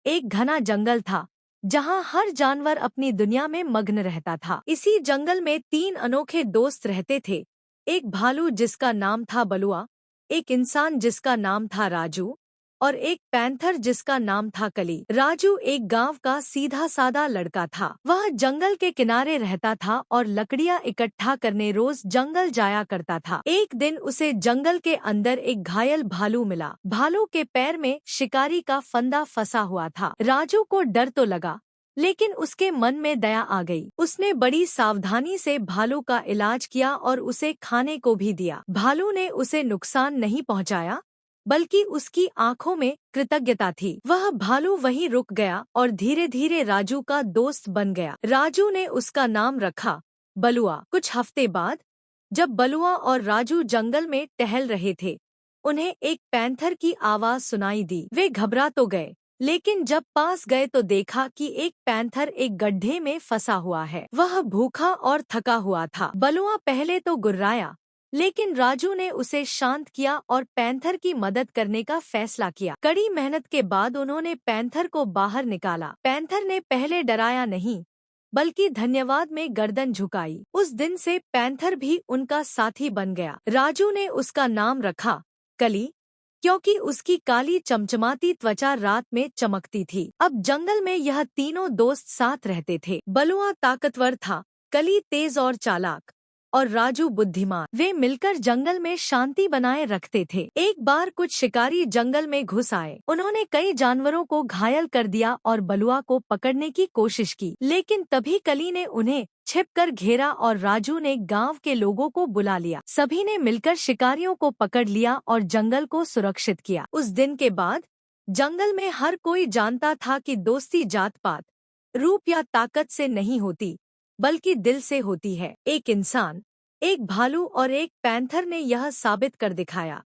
एक घना जंगल था जहाँ हर जानवर अपनी दुनिया में मग्न रहता था। इसी जंगल में तीन अनोखे दोस्त रहते थे। एक भालू जिसका नाम था बलुआ, एक इंसान जिसका नाम था राजू और एक पैंथर जिसका नाम था कली। राजू एक गांव का सीधा सादा लड़का था। वह जंगल के किनारे रहता था और लकड़ियां इकट्ठा करने रोज जंगल जाया करता था। एक दिन उसे जंगल के अंदर एक घायल भालू मिला। भालू के पैर में शिकारी का फंदा फंसा हुआ था। राजू को डर तो लगा, लेकिन उसके मन में दया आ गई। उसने बड़ी सावधानी से भालू का इलाज किया और उसे खाने को भी दिया। भालू ने उसे नुकसान नहीं पहुंचाया, बल्कि उसकी आंखों में कृतज्ञता थी। वह भालू वहीं रुक गया और धीरे धीरे राजू का दोस्त बन गया। राजू ने उसका नाम रखा बलुआ। कुछ हफ्ते बाद जब बलुआ और राजू जंगल में टहल रहे थे, उन्हें एक पैंथर की आवाज सुनाई दी। वे घबरा तो गए, लेकिन जब पास गए तो देखा कि एक पैंथर एक गड्ढे में फंसा हुआ है। वह भूखा और थका हुआ था। बलुआ पहले तो गुर्राया, लेकिन राजू ने उसे शांत किया और पैंथर की मदद करने का फैसला किया। कड़ी मेहनत के बाद उन्होंने पैंथर को बाहर निकाला। पैंथर ने पहले डराया नहीं, बल्कि धन्यवाद में गर्दन झुकाई। उस दिन से पैंथर भी उनका साथी बन गया। राजू ने उसका नाम रखा कली, क्योंकि उसकी काली चमचमाती त्वचा रात में चमकती थी। अब जंगल में यह तीनों दोस्त साथ रहते थे। बलुआ ताकतवर था, कली तेज और चालाक और राजू बुद्धिमान। वे मिलकर जंगल में शांति बनाए रखते थे। एक बार कुछ शिकारी जंगल में घुस आए। उन्होंने कई जानवरों को घायल कर दिया और बलुआ को पकड़ने की कोशिश की, लेकिन तभी कली ने उन्हें छिपकर घेरा और राजू ने गांव के लोगों को बुला लिया। सभी ने मिलकर शिकारियों को पकड़ लिया और जंगल को सुरक्षित किया। उस दिन के बाद जंगल में हर कोई जानता था कि दोस्ती जात पात, रूप या ताकत से नहीं होती, बल्कि दिल से होती है। एक इंसान, एक भालू और एक पैंथर ने यह साबित कर दिखाया